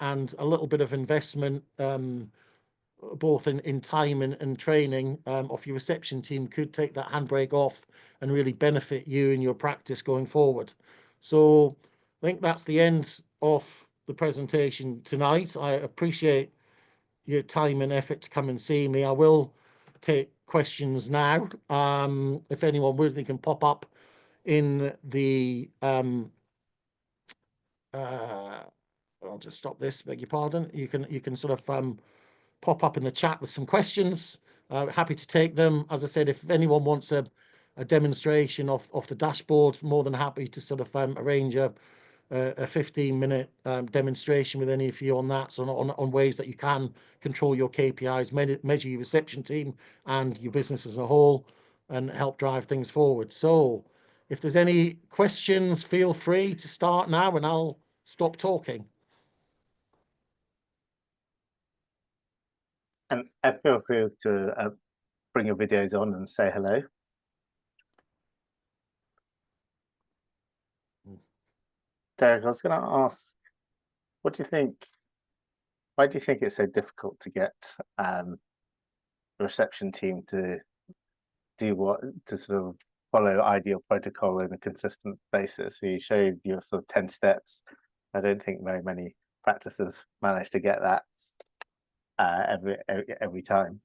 and a little bit of investment, both in time and training of your reception team, could take that handbrake off and really benefit you and your practice going forward. So I think that's the end of the presentation tonight. I appreciate your time and effort to come and see me. I will take questions now. If anyone would, they can pop up in the I'll just stop this, beg your pardon. You can sort of pop up in the chat with some questions. Happy to take them. As I said, if anyone wants a, demonstration of the dashboard, more than happy to sort of arrange a 30-minute Teams call with me, and we can a 15-minute demonstration with any of you on that, so on ways that you can control your KPIs, measure your reception team and your business as a whole, and help drive things forward. So if there's any questions, feel free to start now and I'll stop talking. And feel free to bring your videos on and say hello. Derek, I was going to ask, what do you think? Why do you think it's so difficult to get the reception team to sort of follow ideal protocol on a consistent basis? So you showed your sort of 10 steps. I don't think very many practices manage to get that every time.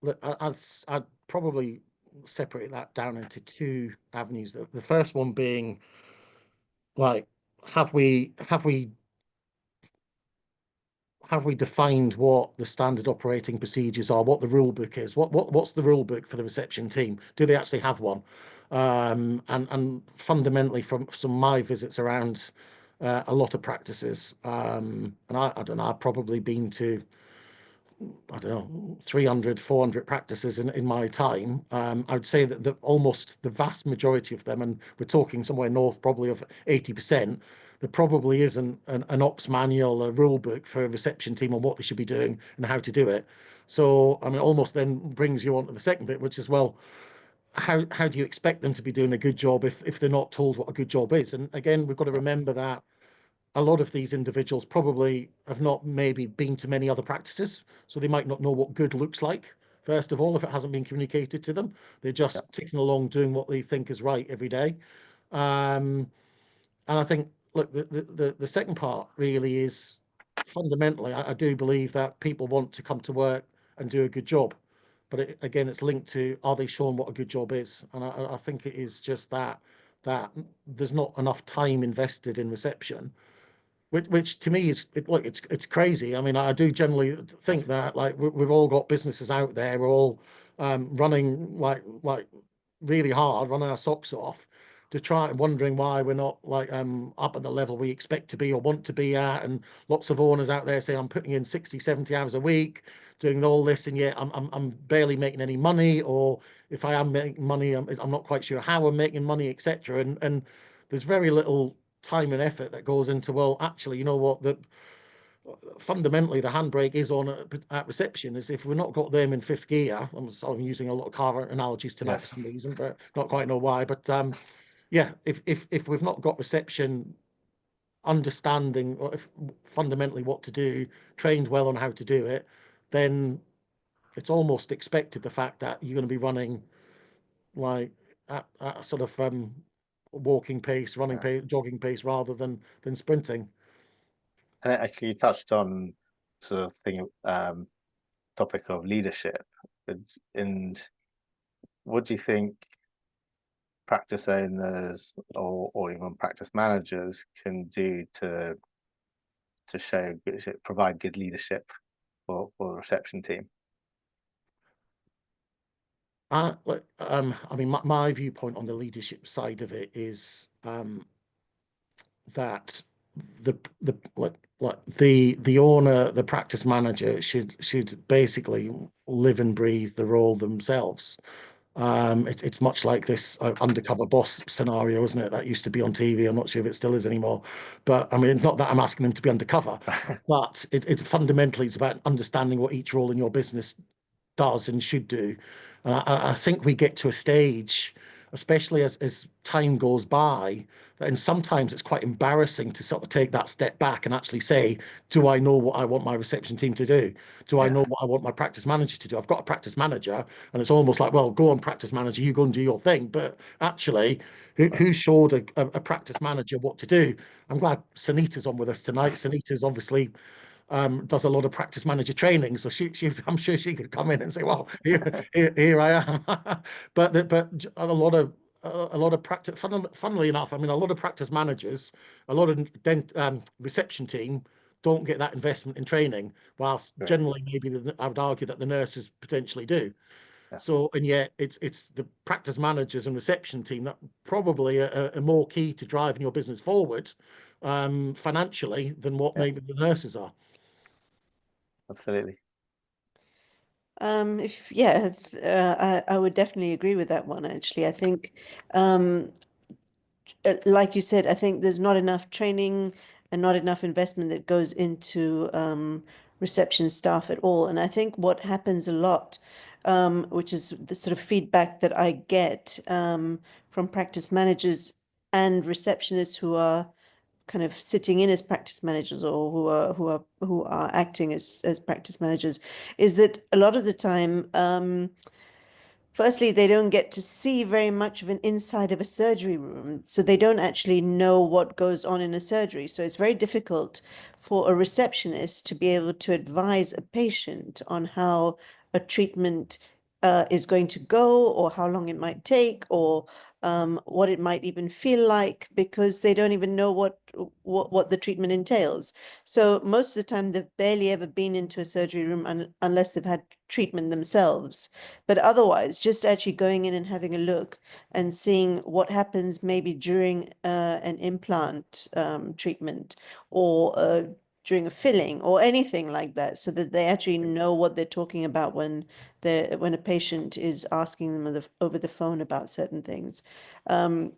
Look, I'd probably separate that down into two avenues. The first one being, like, have we defined what the standard operating procedures are, what the rule book is, what's the rule book for the reception team? Do they actually have one? And fundamentally, from some of my visits around a lot of practices, and I don't know, I've probably been to, I don't know, 300, 400 practices in my time. I would say that almost the vast majority of them, and we're talking somewhere north probably of 80%, there probably isn't an ops manual, a rule book for a reception team on what they should be doing and how to do it. So, I mean, almost then brings you on to the second bit, which is, well, how do you expect them to be doing a good job if they're not told what a good job is? And again, we've got to remember that a lot of these individuals probably have not maybe been to many other practices, so they might not know what good looks like. First of all, if it hasn't been communicated to them, they're just ticking along doing what they think is right every day. And I think, look, the second part really is fundamentally, I do believe that people want to come to work and do a good job. But again, it's linked to, are they shown what a good job is? And I think it is just that there's not enough time invested in reception, which to me is it's crazy. I mean, I do generally think that, like, we've all got businesses out there. We're all running like really hard, running our socks off to try and wondering why we're not like up at the level we expect to be or want to be at. And lots of owners out there saying, I'm putting in 60, 70 hours a week doing all this, and yet I'm barely making any money, or if I am making money, I'm not quite sure how I'm making money, etc. And there's very little time and effort that goes into, well, actually, you know what, fundamentally the handbrake is on at reception. Is if we've not got them in fifth gear, I'm using a lot of car analogies tonight for some reason, but not quite know why. But yeah, if we've not got reception understanding, or if fundamentally what to do, trained well on how to do it, then it's almost expected the fact that you're going to be running like at a sort of walking pace, running pace, jogging pace, rather than sprinting. And actually, you touched on sort of topic of leadership, and what do you think practice owners or even practice managers can do to provide good leadership for the reception team? I mean, my viewpoint on the leadership side of it is that the owner, the practice manager should basically live and breathe the role themselves. It's much like this undercover boss scenario, isn't it? That used to be on TV. I'm not sure if it still is anymore. But I mean, not that I'm asking them to be undercover, but it's fundamentally, it's about understanding what each role in your business does and should do. And I think we get to a stage, especially as time goes by, and sometimes it's quite embarrassing to sort of take that step back and actually say, do I know what I want my reception team to do? Do I know what I want my practice manager to do? I've got a practice manager, and it's almost like, well, go on, practice manager, you go and do your thing. But actually, who showed a practice manager what to do? I'm glad Sunita's on with us tonight. Sunita's obviously does a lot of practice manager training, so I'm sure she could come in and say, "Well, here I am." but a lot of practice. Funnily enough, I mean, a lot of practice managers, a lot of reception team don't get that investment in training, whilst generally maybe I would argue that the nurses potentially do. Yeah. So, and yet it's the practice managers and reception team that probably are more key to driving your business forward financially than what Yeah. maybe the nurses are. Absolutely. I would definitely agree with that one, actually. I think, like you said, I think there's not enough training and not enough investment that goes into reception staff at all. And I think what happens a lot, which is the sort of feedback that I get from practice managers and receptionists who are kind of sitting in as practice managers, or who are acting as practice managers, is that a lot of the time, firstly, they don't get to see very much of an inside of a surgery room, so they don't actually know what goes on in a surgery. So it's very difficult for a receptionist to be able to advise a patient on how a treatment is going to go, or how long it might take, or what it might even feel like, because they don't even know what the treatment entails. So most of the time, they've barely ever been into a surgery room unless they've had treatment themselves. But otherwise, just actually going in and having a look and seeing what happens maybe during an implant treatment, or during a filling, or anything like that, so that they actually know what they're talking about when a patient is asking them over the phone about certain things. And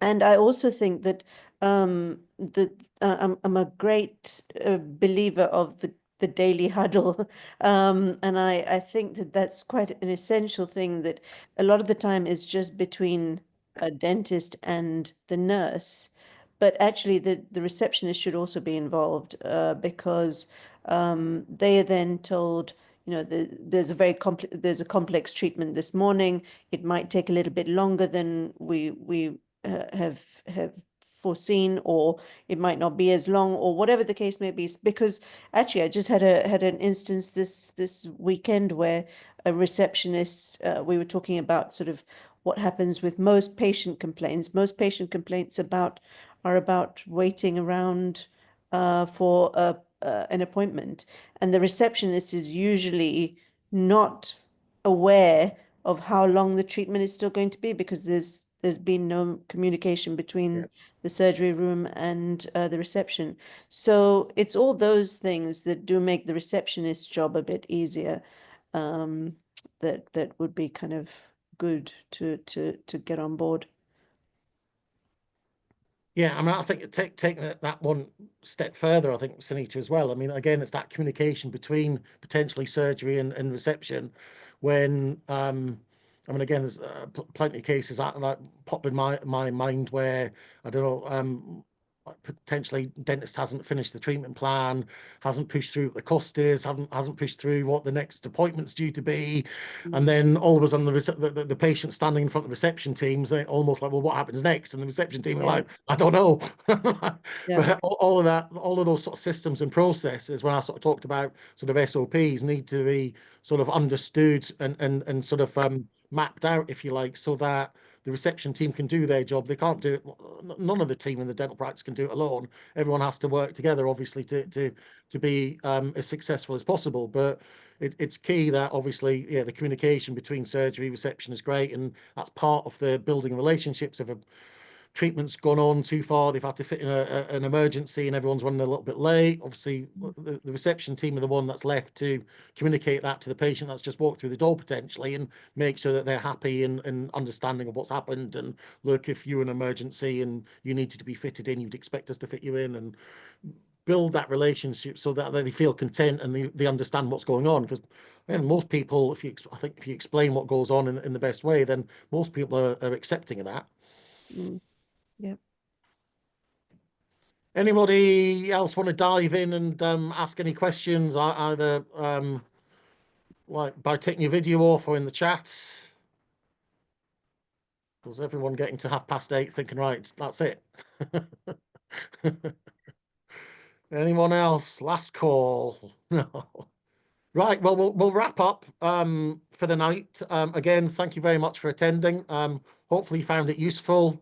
I also think that I'm a great believer of the daily huddle, and I think that that's quite an essential thing, that a lot of the time is just between a dentist and the nurse, but actually the receptionist should also be involved, because they are then told, there's a complex treatment this morning. It might take a little bit longer than we have foreseen, or it might not be as long, or whatever the case may be. Because actually, I just had an instance this weekend where a receptionist, we were talking about sort of what happens with most patient complaints. Most patient complaints are about waiting around for an appointment, and the receptionist is usually not aware of how long the treatment is still going to be, because there's been no communication between the surgery room and the reception. So it's all those things that do make the receptionist's job a bit easier, that would be kind of good to get on board. Yeah, I mean, I think taking that one step further, I think, Sunita, as well. I mean, again, it's that communication between potentially surgery and reception. When I mean, again, there's plenty of cases that pop in my mind where, I don't know, like potentially dentist hasn't finished the treatment plan, hasn't pushed through what the cost is, hasn't pushed through what the next appointment's due to be, and then all of a sudden the patient standing in front of the reception teams, they almost like, well, what happens next? And the reception team are like, I don't know. But all of that, all of those sort of systems and processes, when I sort of talked about sort of SOPs, need to be sort of understood and sort of mapped out, if you like, so that the reception team can do their job. They can't do it. None of the team in the dental practice can do it alone. Everyone has to work together, obviously, to be as successful as possible. But it's key that, obviously, yeah, the communication between surgery reception is great, and that's part of the building relationships. If a treatment's gone on too far, they've had to fit in an emergency and everyone's running a little bit late, obviously the reception team are the one that's left to communicate that to the patient that's just walked through the door potentially, and make sure that they're happy and understanding of what's happened. And look, if you're an emergency and you needed to be fitted in, you'd expect us to fit you in, and build that relationship so that they feel content and they understand what's going on. Because most people, I think if you explain what goes on in the best way, then most people are accepting of that. Yeah. Anybody else want to dive in and ask any questions, either like by taking your video off or in the chat? Was everyone getting to 8:30 thinking, right, that's it? Anyone else? Last call. No. Right, well, we'll wrap up for the night. Again, thank you very much for attending. Hopefully you found it useful.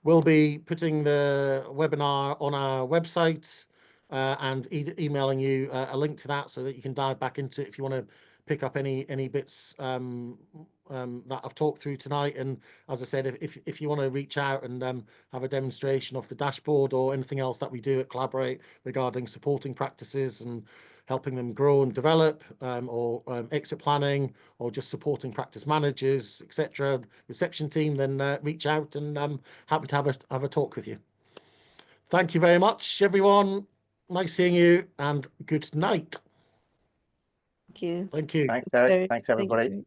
We'll be putting the webinar on our website and emailing you a link to that, so that you can dive back into it if you want to pick up any bits that I've talked through tonight. And as I said, if you want to reach out and have a demonstration of the dashboard or anything else that we do at Collaborate regarding supporting practices and helping them grow and develop, or exit planning, or just supporting practice managers, etc., reception team, then reach out, and I'm happy to have a talk with you. Thank you very much, everyone. Nice seeing you, and good night. Thank you. Thank you. Thanks, Derek. Very- Thanks, thank everybody. you.